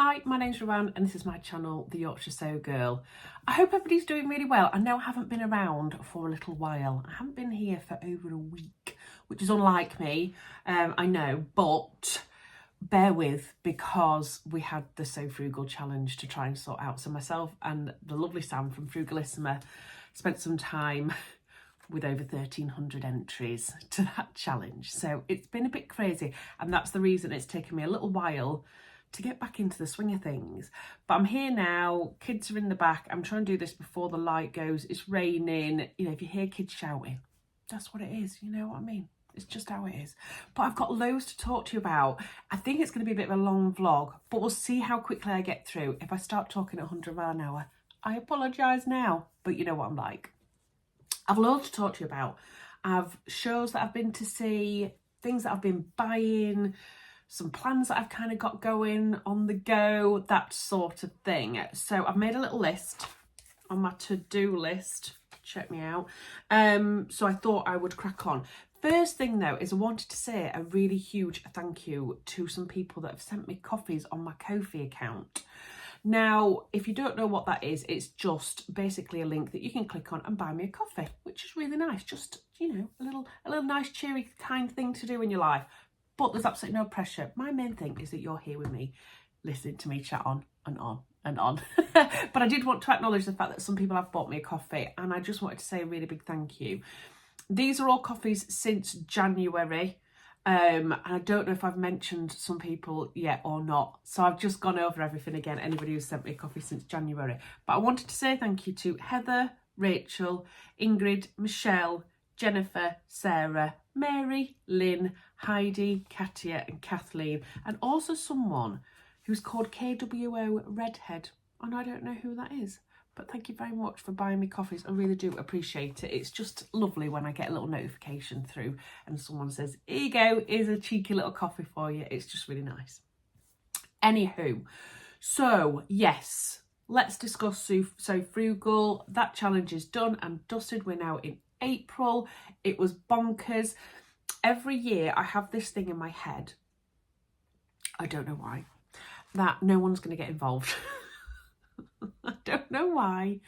Hi, my name's Ruan and this is my channel, The Yorkshire Sew Girl. I hope everybody's doing really well. I know I haven't been around for a little while. I haven't been here for over a week, which is unlike me, I know, but bear with because we had the So Frugal challenge to try and sort out. So myself and the lovely Sam from Frugalissima spent some time with over 1,300 entries to that challenge. So it's been a bit crazy, and that's the reason it's taken me a little while to get back into the swing of things. But I'm here now, kids are in the back. I'm trying to do this before the light goes. It's raining. You know, if you hear kids shouting, that's what it is. You know what I mean? It's just how it is. But I've got loads to talk to you about. I think it's going to be a bit of a long vlog, but we'll see how quickly I get through. If I start talking at 100 miles an hour, I apologise now, but you know what I'm like. I've loads to talk to you about. I've shows that I've been to see, things that I've been buying, some plans that I've kind of got going on the go, that sort of thing. So I've made a little list on my to-do list. Check me out. So I thought I would crack on. First thing though is I wanted to say a really huge thank you to some people that have sent me coffees on my Cofi account. Now, if you don't know what that is, it's just basically a link that you can click on and buy me a coffee, which is really nice. Just, you know, a little nice, cheery, kind thing to do in your life. But there's absolutely no pressure. My main thing is that you're here with me, listening to me chat on and on and on. But I did want to acknowledge the fact that some people have bought me a coffee, and I just wanted to say a really big thank you. These are all coffees since January. And I don't know if I've mentioned some people yet or not. So I've just gone over everything again, anybody who's sent me a coffee since January. But I wanted to say thank you to Heather, Rachel, Ingrid, Michelle, Jennifer, Sarah, Mary, Lynn, Heidi, Katia and Kathleen, and also someone who's called KWO Redhead, and I don't know who that is, but thank you very much for buying me coffees. I really do appreciate it. It's just lovely when I get a little notification through and someone says, here you go, here's a cheeky little coffee for you. It's just really nice. Anywho, so yes, let's discuss So Frugal. That challenge is done and dusted. We're now in April. It was bonkers. Every year I have this thing in my head, I don't know why, that no one's going to get involved. I don't know why.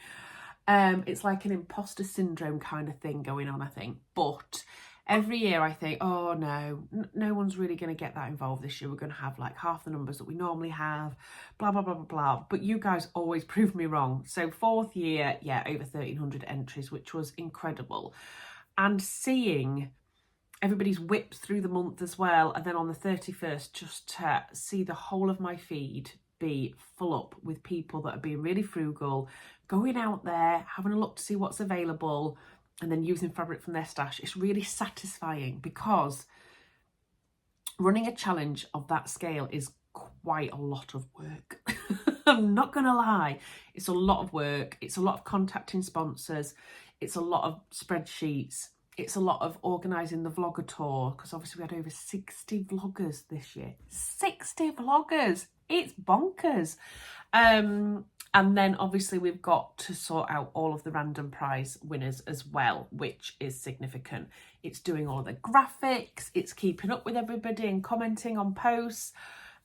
It's like an imposter syndrome kind of thing going on, I think. But every year I think, oh no one's really going to get that involved this year. We're going to have like half the numbers that we normally have, blah, blah, blah, blah, blah. But you guys always prove me wrong. So fourth year, yeah, over 1,300 entries, which was incredible. And seeing everybody's whipped through the month as well. And then on the 31st, just to see the whole of my feed be full up with people that are being really frugal, going out there, having a look to see what's available, and then using fabric from their stash. It's really satisfying because running a challenge of that scale is quite a lot of work. I'm not going to lie. It's a lot of work. It's a lot of contacting sponsors. It's a lot of spreadsheets. It's a lot of organising the vlogger tour, because obviously we had over 60 vloggers this year. 60 vloggers! It's bonkers. And then obviously we've got to sort out all of the random prize winners as well, which is significant. It's doing all of the graphics, it's keeping up with everybody and commenting on posts.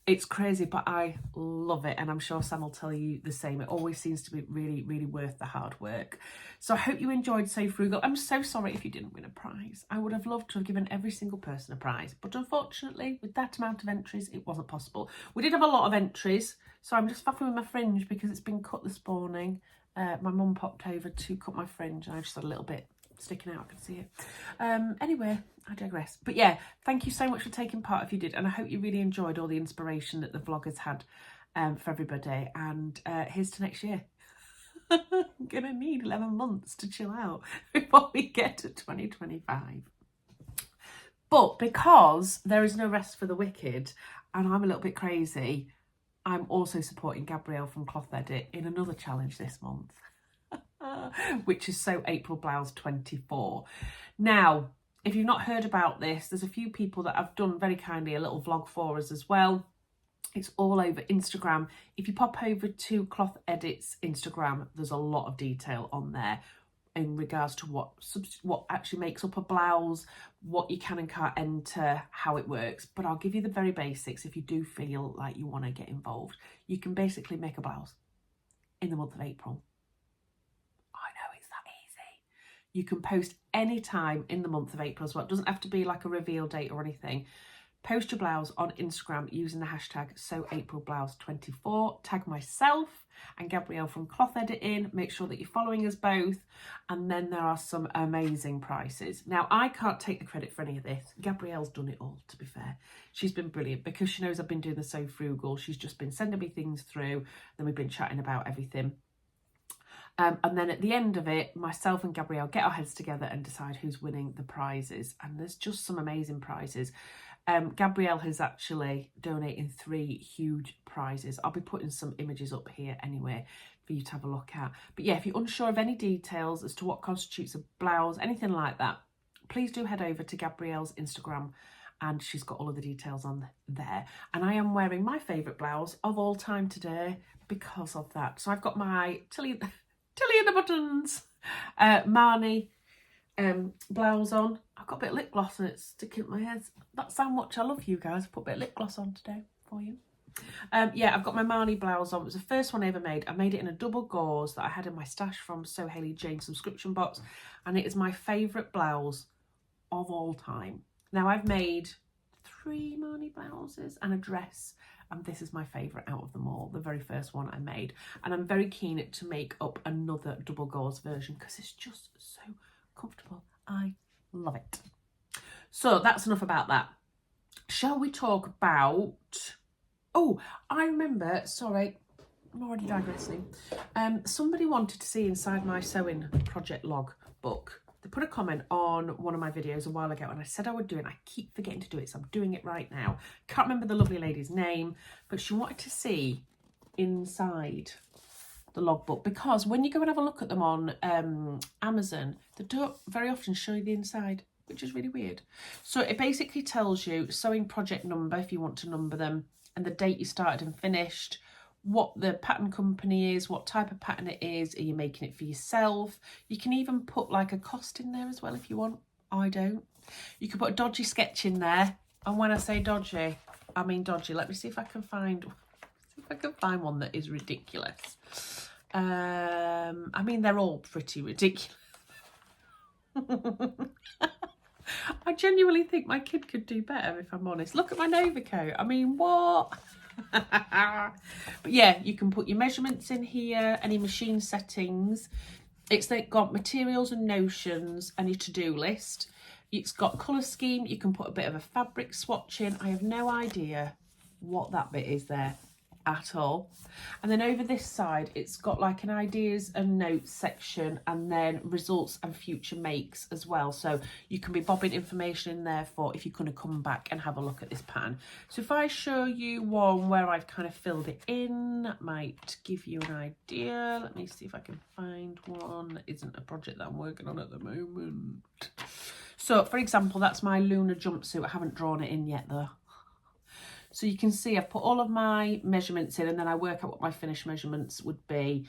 It's crazy, but I love it, and I'm sure Sam will tell you the same. It always seems to be really, really worth the hard work. So I hope you enjoyed So Frugal. I'm so sorry if you didn't win a prize. I would have loved to have given every single person a prize, but unfortunately, with that amount of entries, it wasn't possible. We did have a lot of entries, so I'm just faffing with my fringe because it's been cut this morning. My mum popped over to cut my fringe, and I just had a little bit sticking out, I can see it. Anyway, I digress. But yeah, thank you so much for taking part if you did, and I hope you really enjoyed all the inspiration that the vloggers had for everybody. And here's to next year. I'm gonna need 11 months to chill out before we get to 2025. But because there is no rest for the wicked, and I'm a little bit crazy, I'm also supporting Gabrielle from Cloth Edit in another challenge this month. Which is So April Blouse 24. Now, if you've not heard about this, there's a few people that have done very kindly a little vlog for us as well. It's all over Instagram. If you pop over to Cloth Edit's Instagram, there's a lot of detail on there. in regards to what actually makes up a blouse, what you can and can't enter, how it works. But I'll give you the very basics if you do feel like you want to get involved. You can basically make a blouse in the month of April. I know, it's that easy. You can post any time in the month of April as well. It doesn't have to be like a reveal date or anything. Post your blouse on Instagram using the hashtag SewAprilBlouse24. Tag myself and Gabrielle from Cloth Editing. Make sure that you're following us both. And then there are some amazing prices. Now, I can't take the credit for any of this. Gabrielle's done it all, to be fair. She's been brilliant because she knows I've been doing the Sew Frugal. She's just been sending me things through. Then we've been chatting about everything. And then at the end of it, myself and Gabrielle get our heads together and decide who's winning the prizes. And there's just some amazing prizes. Gabrielle has actually donated 3 huge prizes. I'll be putting some images up here anyway for you to have a look at. But yeah, if you're unsure of any details as to what constitutes a blouse, anything like that, please do head over to Gabrielle's Instagram and she's got all of the details on there. And I am wearing my favourite blouse of all time today because of that. So I've got my Tilly and the Buttons Marnie blouse on. I've got a bit of lip gloss and it's sticking in my head. That's how much I love you guys. Put a bit of lip gloss on today for you. Yeah, I've got my Marnie blouse on. It was the first one I ever made. I made it in a double gauze that I had in my stash from So Hayley Jane subscription box, and it is my favourite blouse of all time. Now, I've made 3 Marnie blouses and a dress, and this is my favourite out of them all, the very first one I made. And I'm very keen to make up another double gauze version because it's just so comfortable. I love it. So that's enough about that. Shall we talk about... Oh, I remember, sorry, I'm already digressing. Somebody wanted to see inside my sewing project log book. They put a comment on one of my videos a while ago and I said I would do it. I keep forgetting to do it, so I'm doing it right now. Can't remember the lovely lady's name, but she wanted to see inside the logbook because when you go and have a look at them on Amazon, they don't very often show you the inside, which is really weird. So it basically tells you sewing project number if you want to number them, and the date you started and finished, what the pattern company is, what type of pattern it is, are you making it for yourself? You can even put like a cost in there as well if you want. I don't. You can put a dodgy sketch in there, and when I say dodgy, I mean dodgy. Let me see if I can find one that is ridiculous. I mean, they're all pretty ridiculous. I genuinely think my kid could do better, if I'm honest. Look at my Nova coat. I mean, what? But yeah, you can put your measurements in here, any machine settings. It's got materials and notions and your to-do list. It's got colour scheme. You can put a bit of a fabric swatch in. I have no idea what that bit is there at all. And then over this side, it's got like an ideas and notes section, and then results and future makes as well. So you can be bobbing information in there for if you're going to come back and have a look at this pattern. So if I show you one where I've kind of filled it in, that might give you an idea. Let me see if I can find one that isn't a project that I'm working on at the moment. So for example, that's my Lunar jumpsuit. I haven't drawn it in yet though. So you can see I've put all of my measurements in, and then I work out what my finished measurements would be.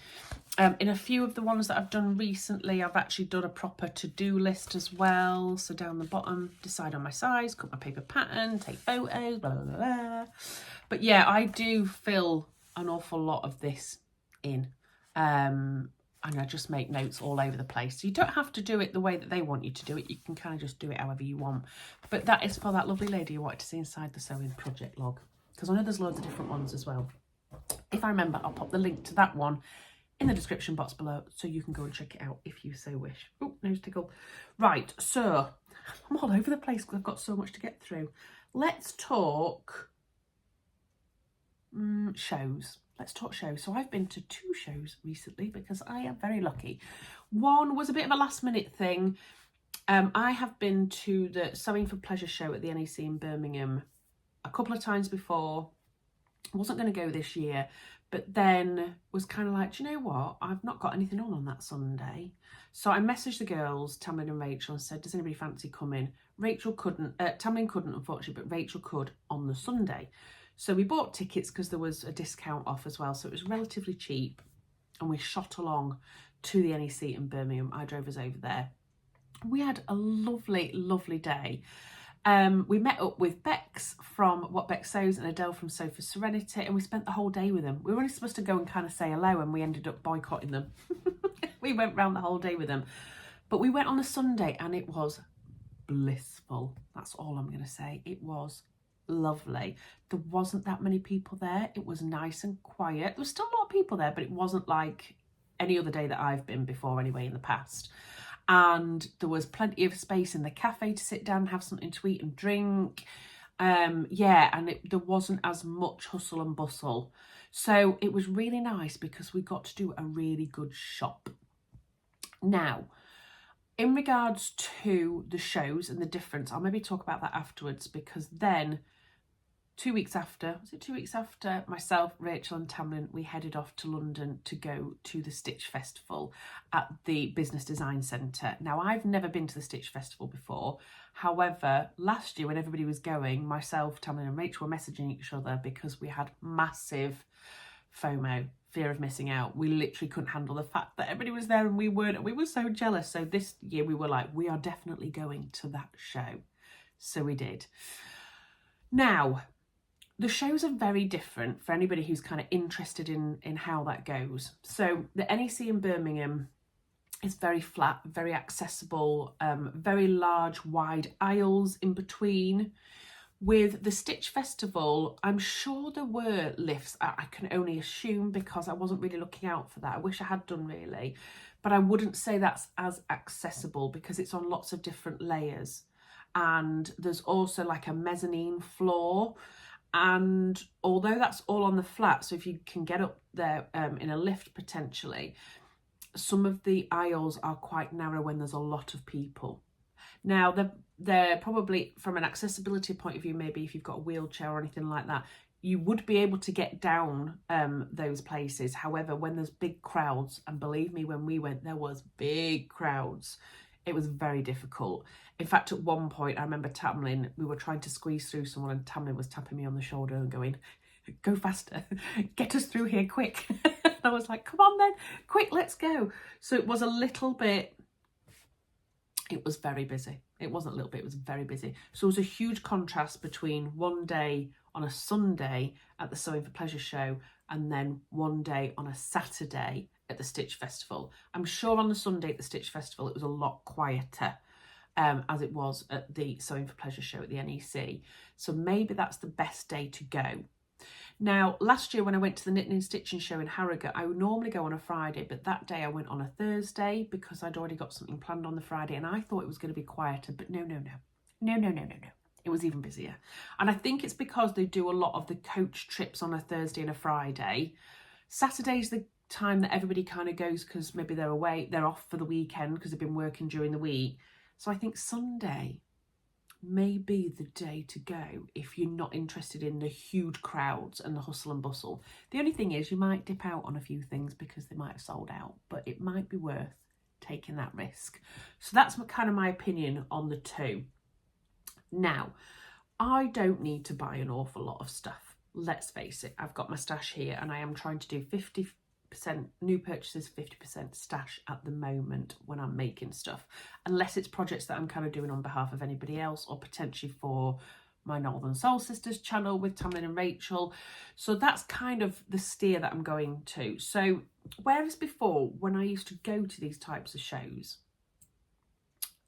In a few of the ones that I've done recently, I've actually done a proper to-do list as well. So down the bottom, decide on my size, cut my paper pattern, take photos, blah, blah, blah. But yeah, I do fill an awful lot of this in. And I just make notes all over the place. So you don't have to do it the way that they want you to do it. You can kind of just do it however you want. But that is for that lovely lady who wanted to see inside the sewing project log, because I know there's loads of different ones as well. If I remember, I'll pop the link to that one in the description box below so you can go and check it out if you so wish. Oh, nose tickle. Right, so I'm all over the place because I've got so much to get through. Let's talk shows. Let's talk shows. So I've been to 2 shows recently because I am very lucky. One was a bit of a last minute thing. I have been to the Sewing for Pleasure show at the NEC in Birmingham a couple of times before. I wasn't going to go this year, but then was kind of like, do you know what? I've not got anything on that Sunday. So I messaged the girls, Tamlin and Rachel, and said, does anybody fancy coming? Rachel couldn't, Tamlin couldn't, unfortunately, but Rachel could on the Sunday. So we bought tickets because there was a discount off as well. So it was relatively cheap. and we shot along to the NEC in Birmingham. I drove us over there. We had a lovely, lovely day. We met up with Bex from What Bex Sews and Adele from Sew for Serenity, and we spent the whole day with them. We were only supposed to go and kind of say hello, and we ended up boycotting them. We went round the whole day with them. But we went on a Sunday and it was blissful. That's all I'm going to say. It was lovely. There wasn't that many people there. It was nice and quiet. There was still a lot of people there, but it wasn't like any other day that I've been before anyway in the past. And there was plenty of space in the cafe to sit down and have something to eat and drink. And there wasn't as much hustle and bustle. So it was really nice because we got to do a really good shop. Now, in regards to the shows and the difference, I'll maybe talk about that afterwards, because then 2 weeks after, myself, Rachel and Tamlin, we headed off to London to go to the Stitch Festival at the Business Design Centre. Now, I've never been to the Stitch Festival before. However, last year when everybody was going, myself, Tamlin and Rachel were messaging each other because we had massive FOMO, fear of missing out. We literally couldn't handle the fact that everybody was there and we weren't, and we were so jealous. So this year we were like, we are definitely going to that show. So we did. Now, the shows are very different for anybody who's kind of interested in how that goes. So the NEC in Birmingham is very flat, very accessible, very large, wide aisles in between. With the Stitch Festival, I'm sure there were lifts. I can only assume because I wasn't really looking out for that. I wish I had done really, but I wouldn't say that's as accessible because it's on lots of different layers. And there's also like a mezzanine floor. And although that's all on the flat, so if you can get up there in a lift potentially, some of the aisles are quite narrow when there's a lot of people. Now, they're probably, from an accessibility point of view, maybe if you've got a wheelchair or anything like that, you would be able to get down those places. However, when there's big crowds, and believe me, when we went, there was big crowds, it was very difficult. In fact, at one point, I remember Tamlin, we were trying to squeeze through someone and Tamlin was tapping me on the shoulder and going, go faster, get us through here quick. I was like, come on then, quick, let's go. So it was a little bit, it was very busy. It wasn't a little bit, it was very busy. So it was a huge contrast between one day on a Sunday at the Sewing for Pleasure show and then one day on a Saturday at the Stitch Festival. I'm sure on the Sunday at the Stitch Festival it was a lot quieter as it was at the Sewing for Pleasure show at the NEC. So maybe that's the best day to go. Now, last year when I went to the Knitting and Stitching show in Harrogate, I would normally go on a Friday, but that day I went on a Thursday because I'd already got something planned on the Friday and I thought it was going to be quieter, but no. It was even busier. And I think it's because they do a lot of the coach trips on a Thursday and a Friday. Saturday's the time that everybody kind of goes because maybe they're away, they're off for the weekend because they've been working during the week. So I think Sunday may be the day to go if you're not interested in the huge crowds and the hustle and bustle. The only thing is you might dip out on a few things because they might have sold out, but it might be worth taking that risk. So that's kind of my opinion on the two. Now, I don't need to buy an awful lot of stuff. Let's face it, I've got my stash here and I am trying to do 50% new purchases, 50% stash at the moment when I'm making stuff, unless it's projects that I'm kind of doing on behalf of anybody else or potentially for my Northern Soul Sisters channel with Tamlin and Rachel. So that's kind of the steer that I'm going to. So whereas before, when I used to go to these types of shows,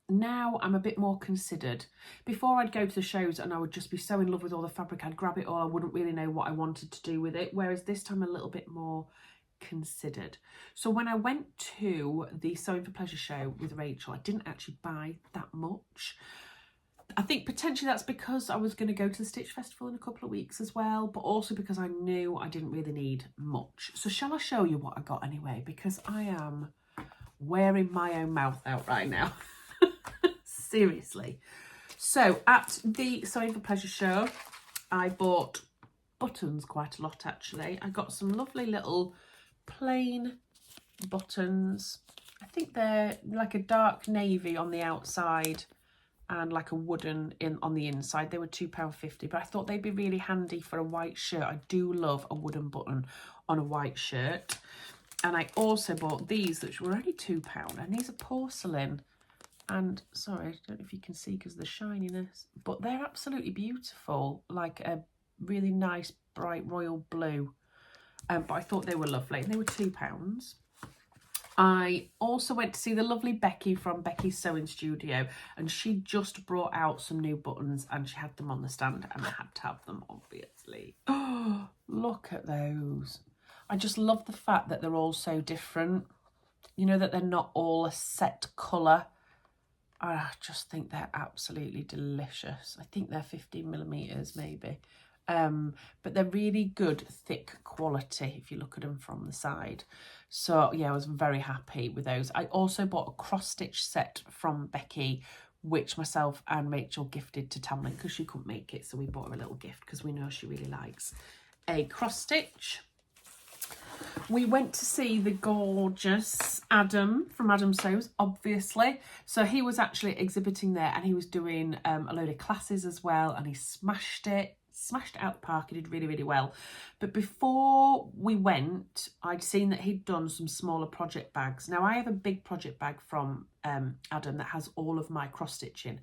now I'm a bit more considered. Before I'd go to the shows and I would just be so in love with all the fabric, I'd grab it all, I wouldn't really know what I wanted to do with it, whereas this time I'm a little bit more considered. So when I went to the Sewing for Pleasure show with Rachel, I didn't actually buy that much. I think potentially that's because I was going to go to the Stitch Festival in a couple of weeks as well, but also because I knew I didn't really need much. So shall I show you what I got anyway? Because I am wearing my own mouth out right now. Seriously. So at the Sewing for Pleasure show, I bought buttons quite a lot actually. I got some lovely little plain buttons. I think they're like a dark navy on the outside and like a wooden on the inside. They were £2.50, but I thought they'd be really handy for a white shirt. I do love a wooden button on a white shirt. And I also bought these, which were only £2. And these are porcelain. And sorry, I don't know if you can see because of the shininess, but they're absolutely beautiful, like a really nice bright royal blue. But I thought they were lovely. They were £2. I also went to see the lovely Becky from Becky's Sewing Studio, and she just brought out some new buttons and she had them on the stand and I had to have them, obviously. Oh, look at those. I just love the fact that they're all so different. You know, that they're not all a set colour. I just think they're absolutely delicious. I think they're 15mm maybe. But they're really good, thick quality if you look at them from the side. So yeah, I was very happy with those. I also bought a cross-stitch set from Becky, which myself and Rachel gifted to Tamlin because she couldn't make it. So we bought her a little gift because we know she really likes a cross-stitch. We went to see the gorgeous Adam from Adam Sews, obviously. So he was actually exhibiting there and he was doing a load of classes as well, and he smashed it out the park. He did really, really well. But before we went, I'd seen that he'd done some smaller project bags. Now, I have a big project bag from Adam that has all of my cross stitching,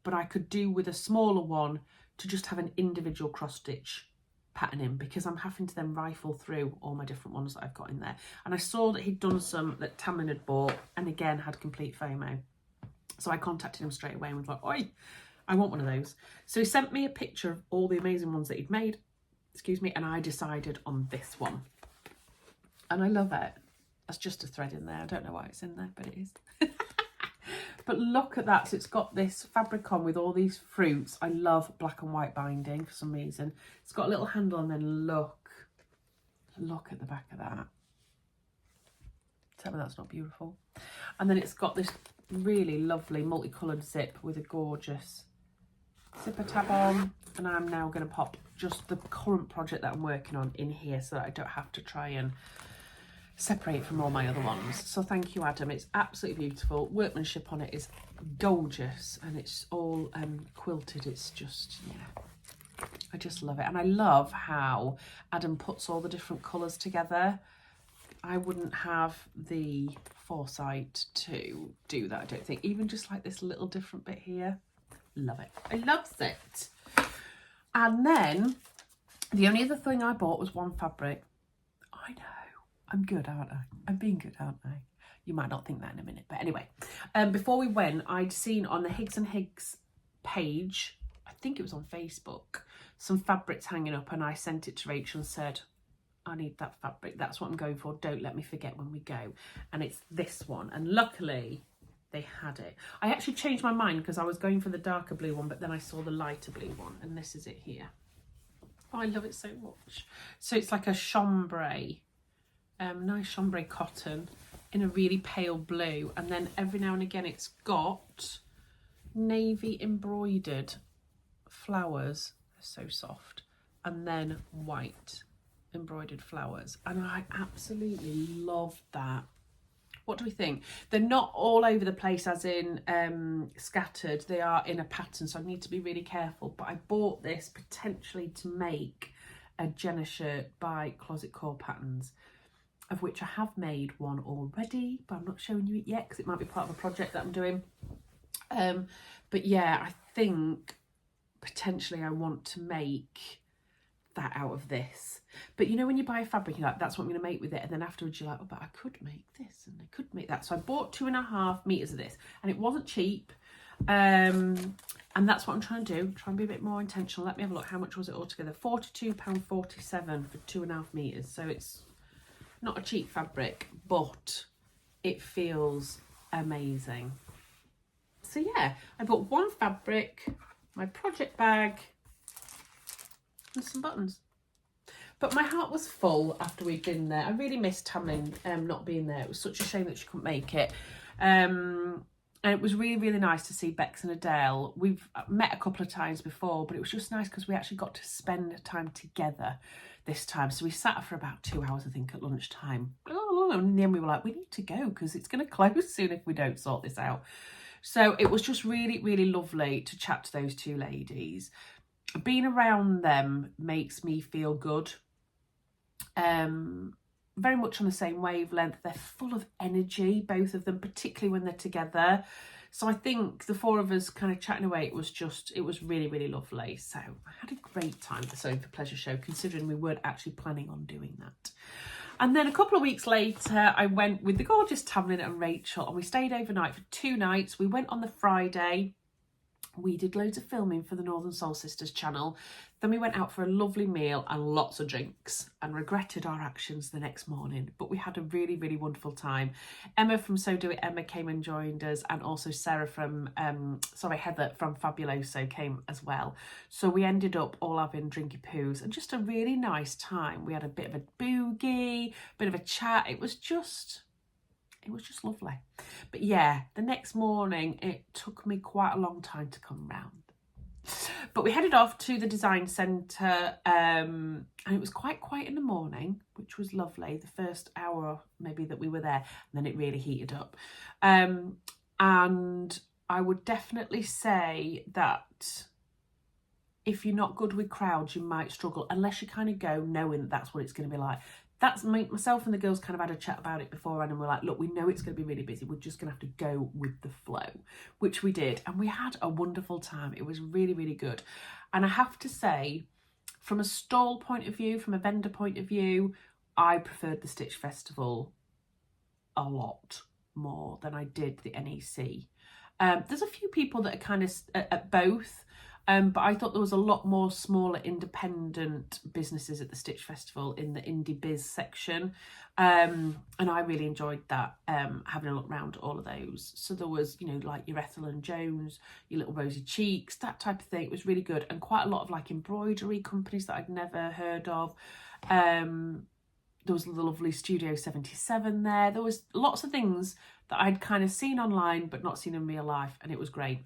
but I could do with a smaller one to just have an individual cross stitch pattern in, because I'm having to then rifle through all my different ones that I've got in there. And I saw that he'd done some that Tamlin had bought and again had complete FOMO. So I contacted him straight away and was like, oi, I want one of those. So he sent me a picture of all the amazing ones that he'd made, excuse me, and I decided on this one. And I love it. That's just a thread in there. I don't know why it's in there, but it is. But look at that. So it's got this fabric on with all these fruits. I love black and white binding for some reason. It's got a little handle, and then look at the back of that. Tell me that's not beautiful. And then it's got this really lovely multicoloured zip with a gorgeous zipper tab on. And I'm now going to pop just the current project that I'm working on in here so that I don't have to try and separate from all my other ones. So thank you, Adam. It's absolutely beautiful. Workmanship on it is gorgeous, and it's all quilted. It's just, yeah, I just love it. And I love how Adam puts all the different colours together. I wouldn't have the foresight to do that, I don't think. Even just like this little different bit here. Love it. I loves it. And then the only other thing I bought was one fabric. I know. I'm good, aren't I? I'm being good, aren't I? You might not think that in a minute. But anyway, before we went, I'd seen on the Higgs and Higgs page, I think it was on Facebook, some fabrics hanging up, and I sent it to Rachel and said, I need that fabric. That's what I'm going for. Don't let me forget when we go. And it's this one. And luckily, they had it. I actually changed my mind because I was going for the darker blue one, but then I saw the lighter blue one, and this is it here. Oh, I love it so much. So it's like a chambray. Nice chambray cotton in a really pale blue, and then every now and again it's got navy embroidered flowers. They're so soft, and then white embroidered flowers, and I absolutely love that. What do we think? They're not all over the place as in scattered. They are in a pattern, so I need to be really careful, but I bought this potentially to make a Jenna shirt by Closet Core Patterns, of which I have made one already, but I'm not showing you it yet because it might be part of a project that I'm doing. But yeah, I think potentially I want to make that out of this. But you know, when you buy a fabric, you're like, that's what I'm going to make with it. And then afterwards you're like, oh, but I could make this and I could make that. So I bought 2.5 meters of this, and it wasn't cheap. And that's what I'm trying to do. Try and be a bit more intentional. Let me have a look. How much was it all together? £42.47 for 2.5 meters. So it's not a cheap fabric, but it feels amazing. So yeah, I bought one fabric, my project bag, and some buttons. But my heart was full after we'd been there. I really missed Tamlin not being there. It was such a shame that she couldn't make it. And it was really, really nice to see Bex and Adele. We've met a couple of times before, but it was just nice because we actually got to spend time together this time. So we sat for about 2 hours, I think, at lunchtime. And then we were like, we need to go because it's going to close soon if we don't sort this out. So it was just really, really lovely to chat to those two ladies. Being around them makes me feel good. very much on the same wavelength. They're full of energy, both of them, particularly when they're together. So I think the four of us kind of chatting away, it was really, really lovely. So I had a great time at the Sewing for Pleasure show, considering we weren't actually planning on doing that. And then a couple of weeks later, I went with the gorgeous Tamlin and Rachel, and we stayed overnight for 2 nights. We went on the Friday. We did loads of filming for the Northern Soul Sisters channel. Then we went out for a lovely meal and lots of drinks, and regretted our actions the next morning. But we had a really, really wonderful time. Emma from So Do It Emma came and joined us, and also Heather from Fabuloso came as well. So we ended up all having drinky poos and just a really nice time. We had a bit of a boogie, bit of a chat. It was just lovely. But yeah, the next morning, it took me quite a long time to come round. But we headed off to the design centre, and it was quite quiet in the morning, which was lovely. The first hour maybe that we were there, and then it really heated up. And I would definitely say that if you're not good with crowds, you might struggle, unless you kind of go knowing that that's what it's going to be like. That's myself and the girls kind of had a chat about it beforehand, and we're like, look, we know it's going to be really busy. We're just going to have to go with the flow, which we did. And we had a wonderful time. It was really, really good. And I have to say, from a stall point of view, from a vendor point of view, I preferred the Stitch Festival a lot more than I did the NEC. There's a few people that are kind of at both. But I thought there was a lot more smaller independent businesses at the Stitch Festival in the indie biz section. And I really enjoyed that, having a look around at all of those. So there was, you know, like your Ethel and Jones, your Little Rosy Cheeks, that type of thing. It was really good. And quite a lot of like embroidery companies that I'd never heard of. There was the lovely Studio 77 there. There was lots of things that I'd kind of seen online but not seen in real life, and it was great.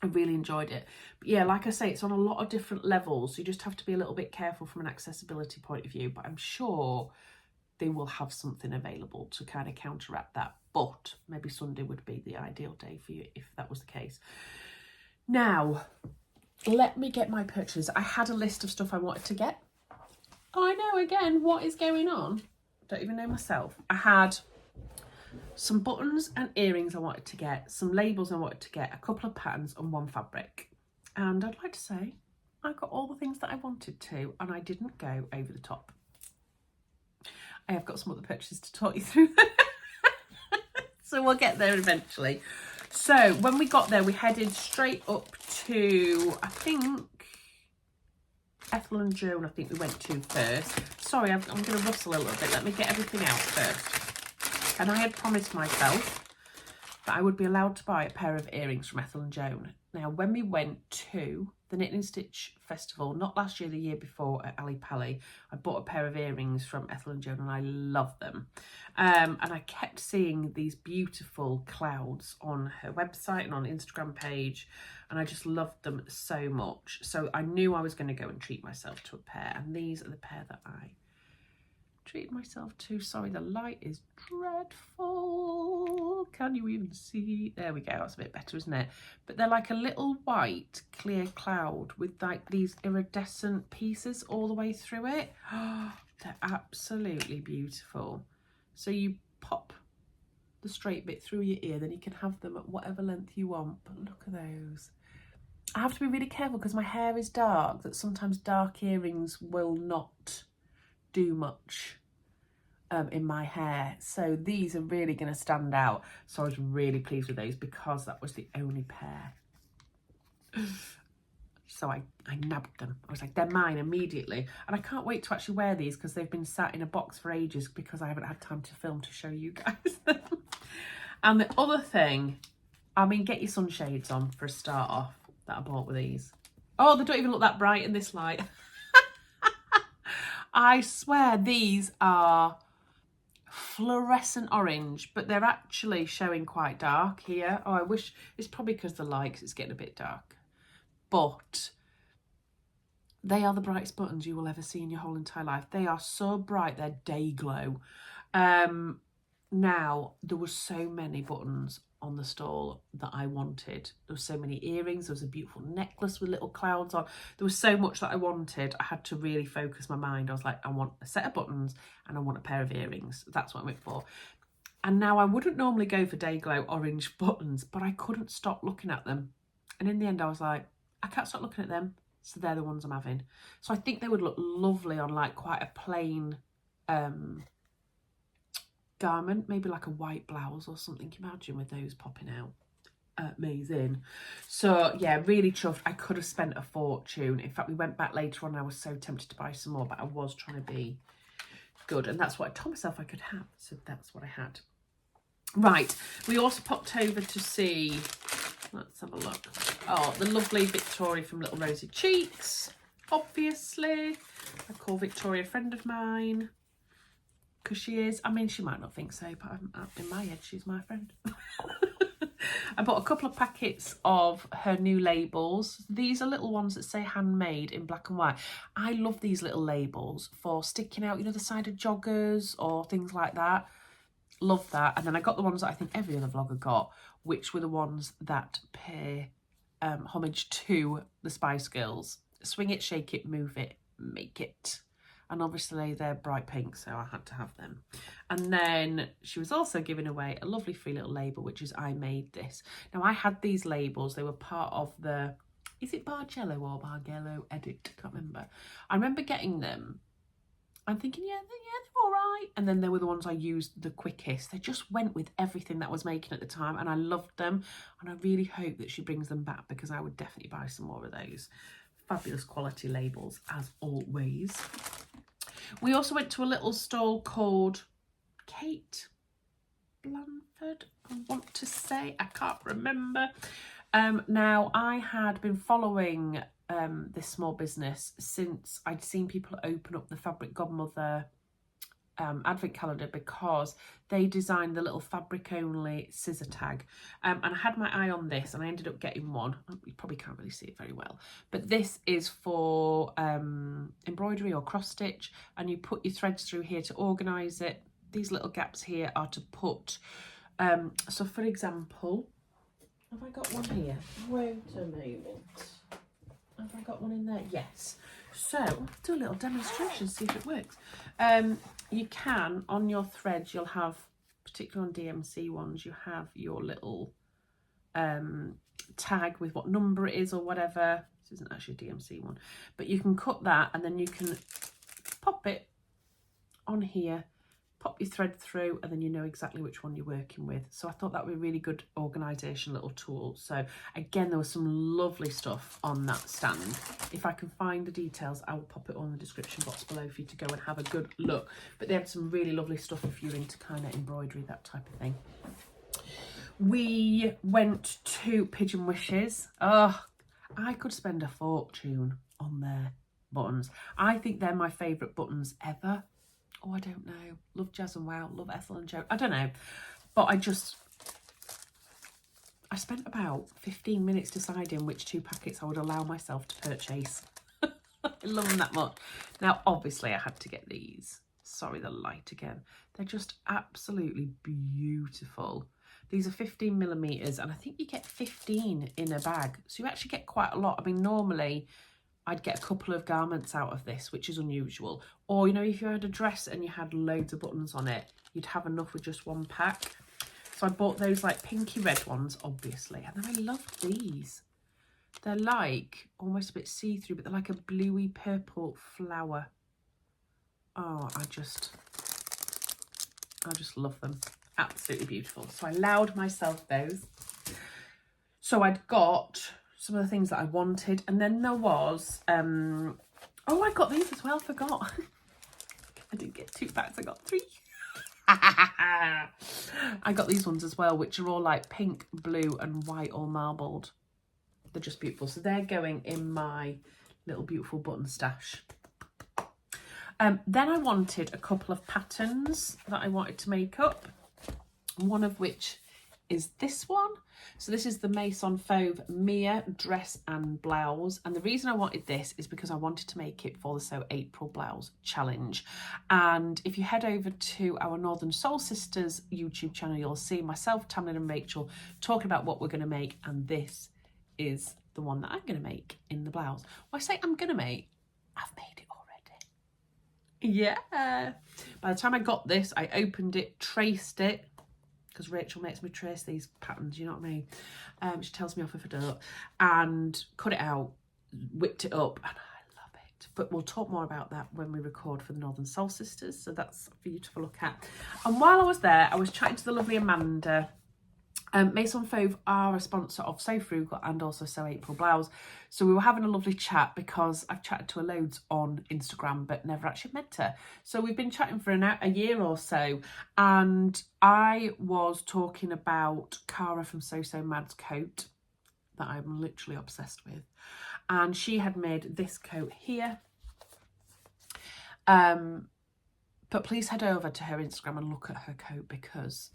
I really enjoyed it. But yeah, like I say, it's on a lot of different levels. So you just have to be a little bit careful from an accessibility point of view. But I'm sure they will have something available to kind of counteract that. But maybe Sunday would be the ideal day for you if that was the case. Now, let me get my purchases. I had a list of stuff I wanted to get. I know, again, what is going on? Don't even know myself. I had some buttons and earrings I wanted to get, some labels I wanted to get, a couple of patterns and 1 fabric. And I'd like to say I got all the things that I wanted to, and I didn't go over the top. I have got some other purchases to talk you through. So we'll get there eventually. So when we got there, we headed straight up to, I think, Ethel and Joan, I think we went to first. Sorry, I'm going to rustle a little bit. Let me get everything out first. And I had promised myself that I would be allowed to buy a pair of earrings from Ethel and Joan. Now, when we went to the Knit and Stitch Festival, not last year, the year before at Ali Pali, I bought a pair of earrings from Ethel and Joan, and I love them. And I kept seeing these beautiful clouds on her website and on Instagram page, and I just loved them so much. So I knew I was going to go and treat myself to a pair, and these are the pair that I treated myself to. Sorry, the light is dreadful. Can you even see? There we go. That's a bit better, isn't it? But they're like a little white clear cloud with like these iridescent pieces all the way through it. Oh, they're absolutely beautiful. So you pop the straight bit through your ear, then you can have them at whatever length you want. But look at those. I have to be really careful because my hair is dark, that sometimes dark earrings will not do much in my hair, so these are really going to stand out. So I was really pleased with those because that was the only pair. So I nabbed them. I was like, they're mine immediately, and I can't wait to actually wear these because they've been sat in a box for ages because I haven't had time to film to show you guys them. And the other thing, I mean, get your sunshades on for a start off, that I bought with these. Oh, they don't even look that bright in this light. I swear these are fluorescent orange, but they're actually showing quite dark here. Oh, I wish, it's probably because the light, 'cause it's getting a bit dark. But they are the brightest buttons you will ever see in your whole entire life. They are so bright, they're day glow. Now, there were so many buttons on the stall that I wanted. There were so many earrings, there was a beautiful necklace with little clouds on. There was so much that I wanted. I had to really focus my mind. I was like, I want a set of buttons and I want a pair of earrings. That's what I went for. And now I wouldn't normally go for Day Glow orange buttons, but I couldn't stop looking at them. And in the end I was like, I can't stop looking at them, so they're the ones I'm having. So I think they would look lovely on like quite a plain garment, maybe like a white blouse or something. Imagine with those popping out. Amazing. So yeah, really chuffed. I could have spent a fortune. In fact, we went back later on and I was so tempted to buy some more, but I was trying to be good, and that's what I told myself I could have, so that's what I had. Right, we also popped over to see, let's have a look. Oh, the lovely Victoria from Little Rosy Cheeks, obviously. I call Victoria a friend of mine, because she is. I mean, she might not think so, but in my head, she's my friend. I bought a couple of packets of her new labels. These are little ones that say handmade in black and white. I love these little labels for sticking out, you know, the side of joggers or things like that. Love that. And then I got the ones that I think every other vlogger got, which were the ones that pay homage to the Spice Girls. Swing it, shake it, move it, make it. And obviously they're bright pink, so I had to have them. And then she was also giving away a lovely free little label, which is I Made This. Now I had these labels, they were part of the, is it Bargello or Bargello edit? I can't remember. I remember getting them. I'm thinking, yeah, they're all right. And then they were the ones I used the quickest. They just went with everything that I was making at the time, and I loved them. And I really hope that she brings them back, because I would definitely buy some more of those. Fabulous quality labels, as always. We also went to a little stall called Kate Blanford, I want to say. I can't remember. Now, I had been following this small business since I'd seen people open up the Fabric Godmother advent calendar, because they designed the little fabric only scissor tag, and I had my eye on this and I ended up getting one. You probably can't really see it very well, but this is for embroidery or cross stitch, and you put your threads through here to organize it. These little gaps here are to put so for example, have I got one here? Wait a moment. Have I got one in there? Yes. So I'll do a little demonstration, see if it works. You can, on your threads, you'll have, particularly on DMC ones, you have your little tag with what number it is or whatever. This isn't actually a DMC one, but you can cut that and then you can pop it on here, pop your thread through, and then you know exactly which one you're working with. So I thought that would be a really good organisation little tool. So again, there was some lovely stuff on that stand. If I can find the details, I will pop it on the description box below for you to go and have a good look. But they had some really lovely stuff if you're into kind of embroidery, that type of thing. We went to Pigeon Wishes. Oh, I could spend a fortune on their buttons. I think they're my favourite buttons ever. Oh, I don't know. Love Jazz and Wow. Love Ethel and Joe. I don't know. But I spent about 15 minutes deciding which 2 packets I would allow myself to purchase. I love them that much. Now, obviously, I had to get these. Sorry, the light again. They're just absolutely beautiful. These are 15mm, and I think you get 15 in a bag. So you actually get quite a lot. I mean, normally I'd get a couple of garments out of this, which is unusual. Or, you know, if you had a dress and you had loads of buttons on it, you'd have enough with just 1 pack. So I bought those like pinky red ones, obviously. And then I love these. They're like almost a bit see-through, but they're like a bluey purple flower. Oh, I just love them. Absolutely beautiful. So I allowed myself those. So I'd got some of the things that I wanted, and then there was oh, I got these as well, forgot. I didn't get 2 packs, I got 3. I got these ones as well, which are all like pink, blue and white, all marbled. They're just beautiful. So they're going in my little beautiful button stash. Then I wanted a couple of patterns that I wanted to make up, one of which is this one. So this is the Maison Fauve Mia dress and blouse. And the reason I wanted this is because I wanted to make it for the So April Blouse Challenge. And if you head over to our Northern Soul Sisters YouTube channel, you'll see myself, Tamlin and Rachel talking about what we're going to make. And this is the one that I'm going to make in the blouse. Well, I say I'm going to make, I've made it already. Yeah. By the time I got this, I opened it, traced it, because Rachel makes me trace these patterns, you know what I mean? She tells me off if I don't. And cut it out, whipped it up, and I love it. But we'll talk more about that when we record for the Northern Soul Sisters, so that's for you to have a look at. And while I was there, I was chatting to the lovely Amanda. Maison Fauve are a sponsor of So Frugal and also So April Blouse. So we were having a lovely chat because I've chatted to her loads on Instagram but never actually met her. So we've been chatting for a year or so, and I was talking about Cara from So Mad's coat that I'm literally obsessed with. And she had made this coat here. But please head over to her Instagram and look at her coat because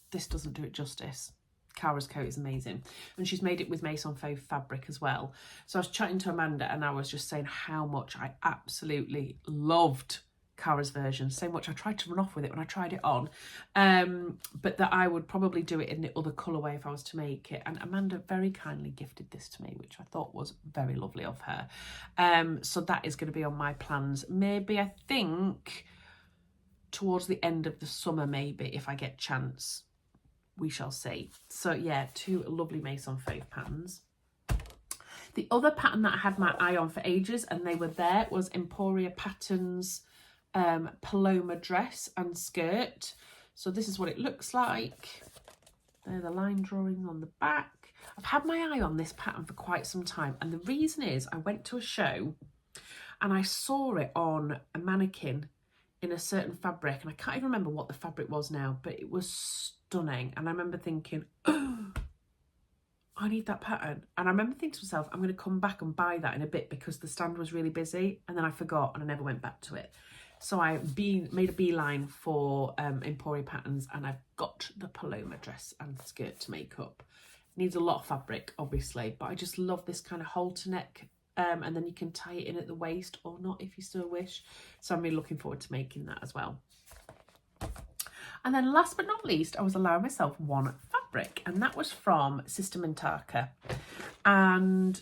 this doesn't do it justice. Cara's coat is amazing. And she's made it with Maison Fauve fabric as well. So I was chatting to Amanda and I was just saying how much I absolutely loved Cara's version. So much I tried to run off with it when I tried it on. But that I would probably do it in the other colourway if I was to make it. And Amanda very kindly gifted this to me, which I thought was very lovely of her. So that is going to be on my plans. Maybe, I think, towards the end of the summer, maybe, if I get chance. We shall see. So yeah, two lovely Maison Fauve patterns. The other pattern that I had my eye on for ages, and they were there, was Emporia Patterns Paloma dress and skirt. So this is what it looks like. There are the line drawings on the back. I've had my eye on this pattern for quite some time, and the reason is I went to a show and I saw it on a mannequin in a certain fabric, and I can't even remember what the fabric was now, but it was stunning. And I remember thinking, oh, I need that pattern. And I remember thinking to myself, I'm going to come back and buy that in a bit because the stand was really busy, and then I forgot and I never went back to it. So I made a beeline for Emporia Patterns, and I've got the Paloma dress and skirt to make up. It needs a lot of fabric, obviously, but I just love this kind of halter neck. And then you can tie it in at the waist or not if you still wish. So I'm really looking forward to making that as well. And then last but not least, I was allowing myself one fabric, and that was from Sister Mintaka. And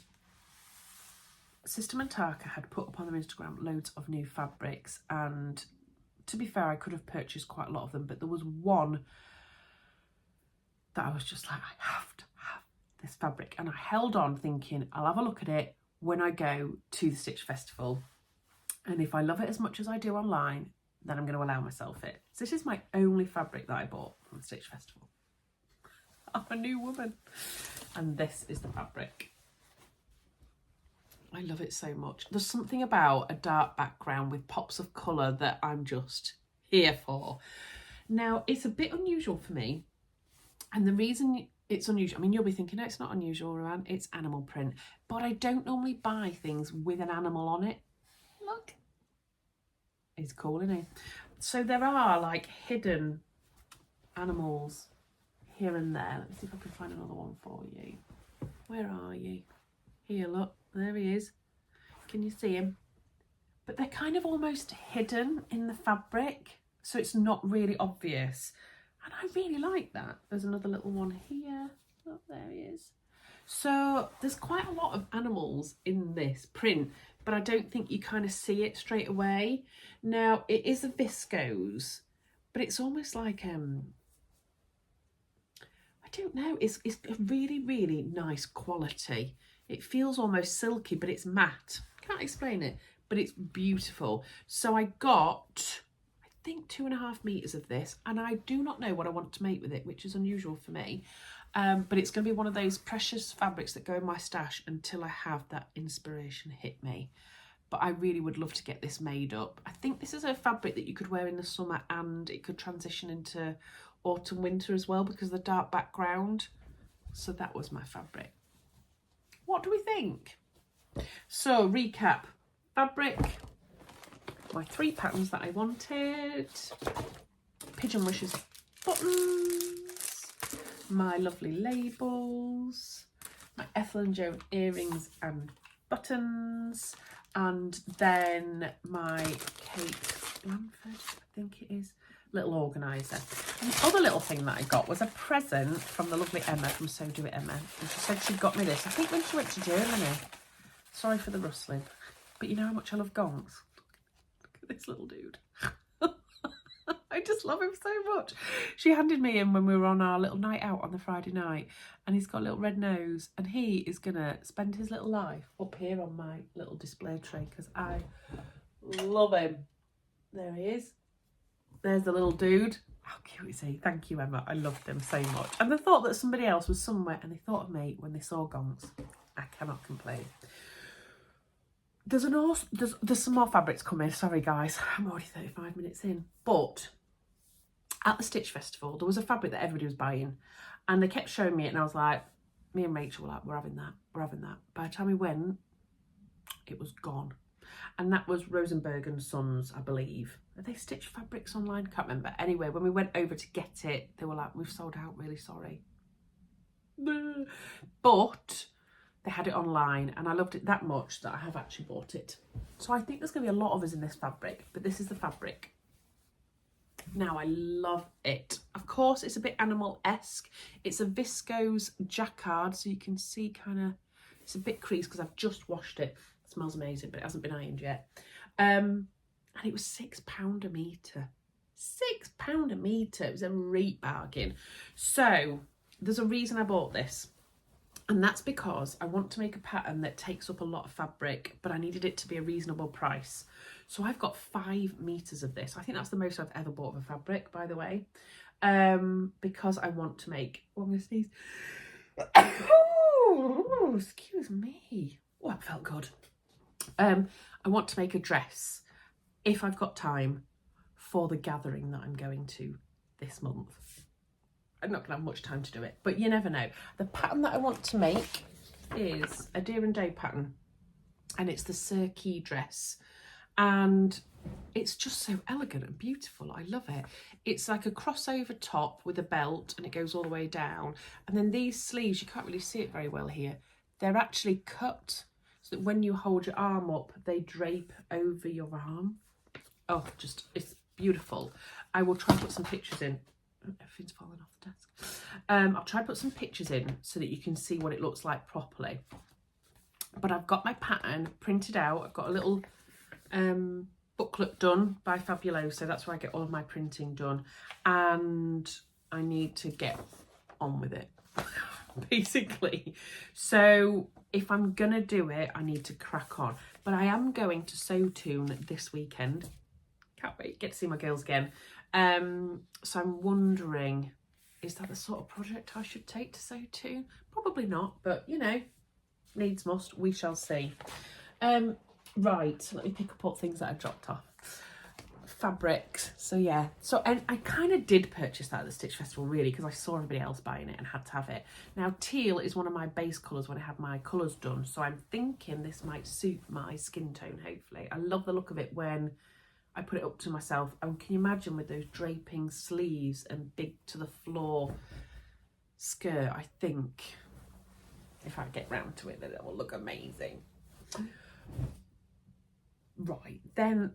Sister Mintaka had put up on their Instagram loads of new fabrics, and to be fair, I could have purchased quite a lot of them, but there was one that I was just like, I have to have this fabric. And I held on thinking, I'll have a look at it when I go to the Stitch Festival, and if I love it as much as I do online, then I'm going to allow myself it. So this is my only fabric that I bought from the Stitch Festival. I'm a new woman. And this is the fabric. I love it so much. There's something about a dark background with pops of colour that I'm just here for. Now, it's a bit unusual for me, and the reason it's unusual, I mean, you'll be thinking, no, it's not unusual, Ruan, it's animal print. But I don't normally buy things with an animal on it. Look. It's cool, isn't it? So there are like hidden animals here and there. Let me see if I can find another one for you. Where are you? Here, look. There he is. Can you see him? But they're kind of almost hidden in the fabric, so it's not really obvious. And I really like that. There's another little one here. Oh, there he is. So there's quite a lot of animals in this print, but I don't think you kind of see it straight away. Now, it is a viscose, but it's almost like, I don't know, it's a really, really nice quality. It feels almost silky, but it's matte. Can't explain it, but it's beautiful. So I got, I think, 2.5 meters of this, and I do not know what I want to make with it, which is unusual for me. But it's going to be one of those precious fabrics that go in my stash until I have that inspiration hit me. But I really would love to get this made up. I think this is a fabric that you could wear in the summer, and it could transition into autumn, winter as well because of the dark background. So that was my fabric. What do we think? So recap, fabric, my 3 patterns that I wanted, Pigeon Wishes buttons, my lovely labels, my Ethel and Joan earrings and buttons, and then my Kate Blanford, I think it is, little organiser. And the other little thing that I got was a present from the lovely Emma from So Do It Emma. And she said she got me this, I think when she went to Germany. Sorry for the rustling. But you know how much I love gongs? Look at this little dude. I just love him so much. She handed me him when we were on our little night out on the Friday night, and he's got a little red nose, and he is going to spend his little life up here on my little display tray because I love him. There he is. There's the little dude. How cute is he? Thank you, Emma. I loved him so much. And the thought that somebody else was somewhere and they thought of me when they saw gongs, I cannot complain. There's some more fabrics coming. Sorry, guys. I'm already 35 minutes in. But at the Stitch Festival, there was a fabric that everybody was buying. And they kept showing me it. And I was like, me and Rachel were like, we're having that. We're having that. By the time we went, it was gone. And that was Rosenberg and Sons, I believe. Are they Stitch Fabrics online? Can't remember. Anyway, when we went over to get it, they were like, we've sold out, really sorry. But they had it online and I loved it that much that I have actually bought it. So I think there's going to be a lot of us in this fabric, but this is the fabric. Now, I love it. Of course, it's a bit animal-esque. It's a viscose jacquard, so you can see kind of, it's a bit creased because I've just washed it. It smells amazing, but it hasn't been ironed yet. And it was £6 a metre. £6 a metre. It was a great bargain. So there's a reason I bought this. And that's because I want to make a pattern that takes up a lot of fabric, but I needed it to be a reasonable price. So I've got 5 meters of this. I think that's the most I've ever bought of a fabric, by the way, because I want to make, oh, I'm going to sneeze. Oh, excuse me. Oh, that felt good. I want to make a dress, if I've got time, for the gathering that I'm going to this month. I'm not going to have much time to do it, but you never know. The pattern that I want to make is a Deer and Day pattern, and it's the Cirque dress, and it's just so elegant and beautiful. I love it. It's like a crossover top with a belt, and it goes all the way down, and then these sleeves, you can't really see it very well here, they're actually cut so that when you hold your arm up, they drape over your arm. Oh, just, it's beautiful. I will try and put some pictures in. Everything's falling off the desk. I'll try to put some pictures in so that you can see what it looks like properly. But I've got my pattern printed out. I've got a little booklet done by Fabuloso. That's where I get all of my printing done. And I need to get on with it, basically. So if I'm going to do it, I need to crack on. But I am going to Sew Tune this weekend. Can't wait. Get to see my girls again. So I'm wondering, is that the sort of project I should take to Sew Tune? Probably not, but you know, needs must, we shall see. Right, so let me pick up all things that I dropped off. Fabrics, so yeah. So, and I kind of did purchase that at the Stitch Festival, really, because I saw everybody else buying it and had to have it. Now, teal is one of my base colours when I have my colours done, so I'm thinking this might suit my skin tone, hopefully. I love the look of it when I put it up to myself. And can you imagine with those draping sleeves and big to the floor skirt? I think if I get round to it, then it will look amazing. Right, then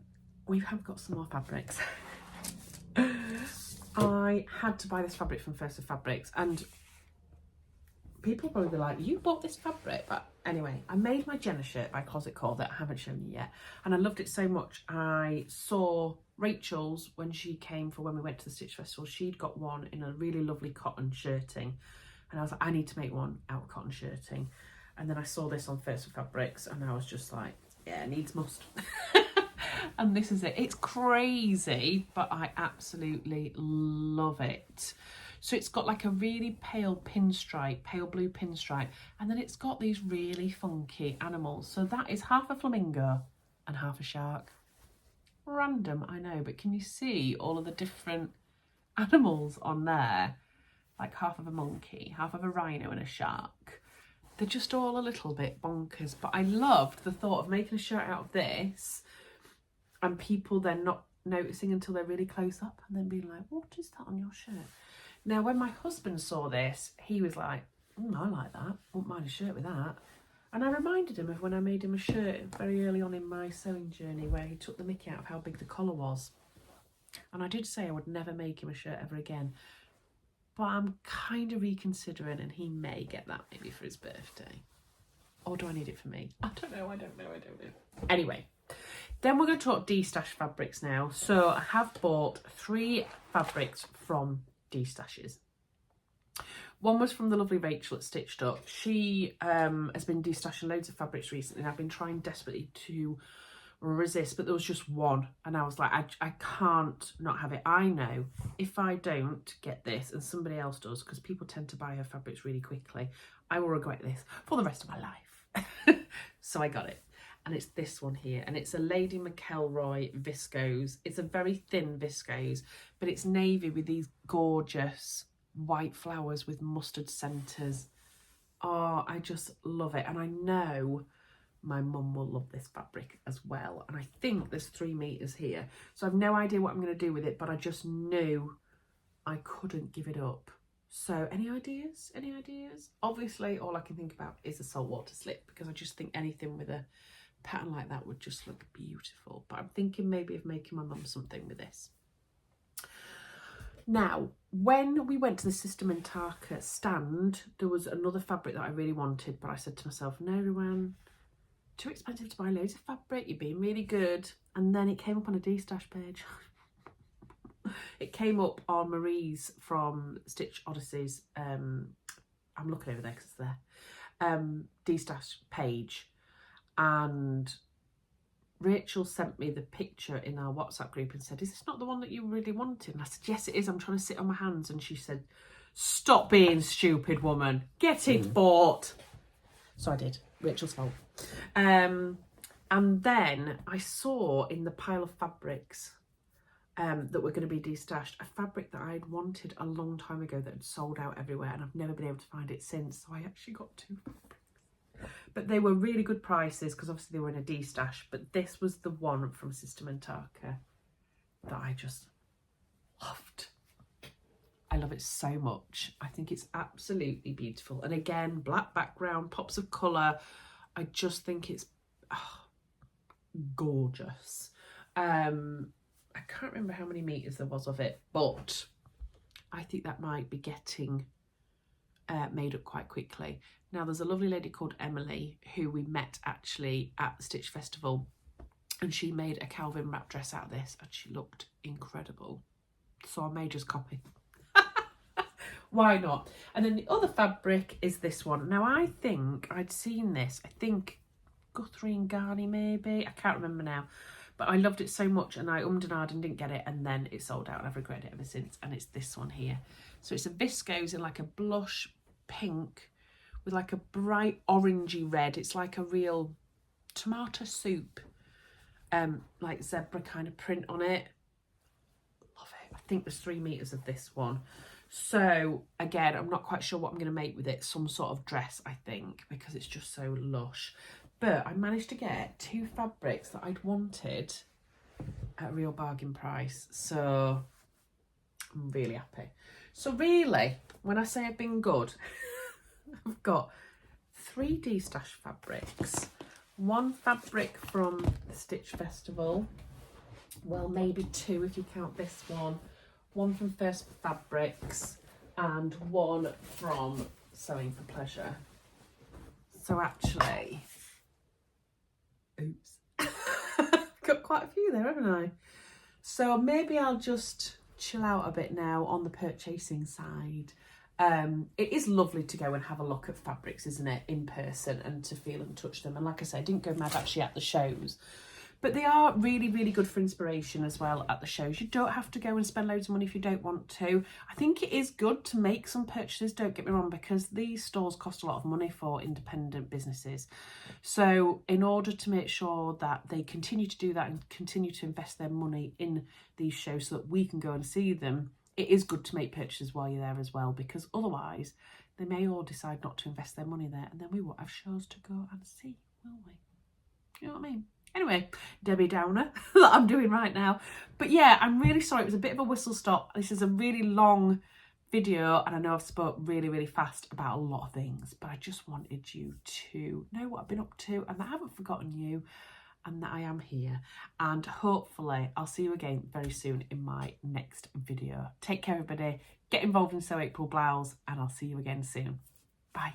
we have got some more fabrics. I had to buy this fabric from First of Fabrics, and people will probably be like, you bought this fabric? But anyway, I made my Jenna shirt by Closet Core that I haven't shown you yet, and I loved it so much. I saw Rachel's when she came for when we went to the Stitch Festival. She'd got one in a really lovely cotton shirting, and I was like, I need to make one out of cotton shirting. And then I saw this on First of Fabrics, and I was just like, yeah, needs must. And this is it. It's crazy, but I absolutely love it. So it's got like a really pale pinstripe, pale blue pinstripe, and then it's got these really funky animals. So that is half a flamingo and half a shark. Random, I know, but can you see all of the different animals on there? Like half of a monkey, half of a rhino and a shark. They're just all a little bit bonkers, but I loved the thought of making a shirt out of this and people then not noticing until they're really close up and then being like, what is that on your shirt? Now, when my husband saw this, he was like, I like that. Wouldn't mind a shirt with that. And I reminded him of when I made him a shirt very early on in my sewing journey where he took the mickey out of how big the collar was. And I did say I would never make him a shirt ever again. But I'm kind of reconsidering, and he may get that maybe for his birthday. Or do I need it for me? I don't know. Anyway, then we're going to talk D-stash fabrics now. So I have bought 3 fabrics from D-stashes. One was from the lovely Rachel at Stitched Up. She has been D-stashing loads of fabrics recently, and I've been trying desperately to resist, but there was just one, and I was like, I can't not have it. I know if I don't get this and somebody else does, because people tend to buy her fabrics really quickly, I will regret this for the rest of my life. So I got it, and it's this one here, and it's a Lady McElroy viscose. It's a very thin viscose, but it's navy with these gorgeous white flowers with mustard centres. Oh, I just love it, and I know my mum will love this fabric as well. And I think there's 3 meters here, so I've no idea what I'm going to do with it, but I just knew I couldn't give it up. So any ideas? Obviously all I can think about is a saltwater slip, because I just think anything with a pattern like that would just look beautiful. But I'm thinking maybe of making my mum something with this. Now, when we went to the Sister Mintaka stand, there was another fabric that I really wanted, but I said to myself, no, Ruan, too expensive to buy loads of fabric, you're being really good. And then it came up on a D-stash page. It came up on Marie's from Stitch Odysseys. I'm looking over there because it's there. D-stash page. And Rachel sent me the picture in our WhatsApp group and said, is this not the one that you really wanted? And I said, yes, it is. I'm trying to sit on my hands. And she said, stop being stupid, woman. Get it bought. So I did. Rachel's fault. And then I saw in the pile of fabrics that were going to be de-stashed a fabric that I'd wanted a long time ago that had sold out everywhere, and I've never been able to find it since. So I actually got 2 fabrics, but they were really good prices because obviously they were in a de-stash. But this was the one from Sister Mintaka that I just loved. I love it so much. I think it's absolutely beautiful. And again, black background, pops of colour. I just think it's gorgeous. I can't remember how many meters there was of it, but I think that might be getting made up quite quickly. Now, there's a lovely lady called Emily who we met actually at the Stitch Festival, and she made a Calvin wrap dress out of this, and she looked incredible. So I may just copy. Why not? And then the other fabric is this one. Now, I think I'd seen this, I think Guthrie and Garney maybe, I can't remember now, but I loved it so much, and I ummed and ahed and didn't get it, and then it sold out, and I've regretted it ever since. And it's this one here. So it's a viscose in like a blush pink with like a bright orangey red. It's like a real tomato soup, like zebra kind of print on it. Love it. I think there's 3 meters of this one. So again, I'm not quite sure what I'm going to make with it. Some sort of dress, I think, because it's just so lush. But I managed to get 2 fabrics that I'd wanted at a real bargain price. So I'm really happy. So really, when I say I've been good, I've got 3 de-stash fabrics. 1 fabric from the Stitch Festival. Well, maybe 2 if you count this one. 1 from First Fabrics and 1 from Sewing for Pleasure. So actually, oops, got quite a few there, haven't I? So maybe I'll just chill out a bit now on the purchasing side. It is lovely to go and have a look at fabrics, isn't it, in person, and to feel and touch them. And like I said, I didn't go mad actually at the shows, but they are really, really good for inspiration as well at the shows. You don't have to go and spend loads of money if you don't want to. I think it is good to make some purchases, don't get me wrong, because these stores cost a lot of money for independent businesses. So in order to make sure that they continue to do that and continue to invest their money in these shows so that we can go and see them, it is good to make purchases while you're there as well, because otherwise they may all decide not to invest their money there, and then we won't have shows to go and see, will we? You know what I mean? Anyway, Debbie Downer that I'm doing right now. But yeah, I'm really sorry. It was a bit of a whistle stop. This is a really long video, and I know I've spoke really fast about a lot of things, but I just wanted you to know what I've been up to and that I haven't forgotten you and that I am here. And hopefully I'll see you again very soon in my next video. Take care, everybody. Get involved in Sew April Blouse, and I'll see you again soon. Bye.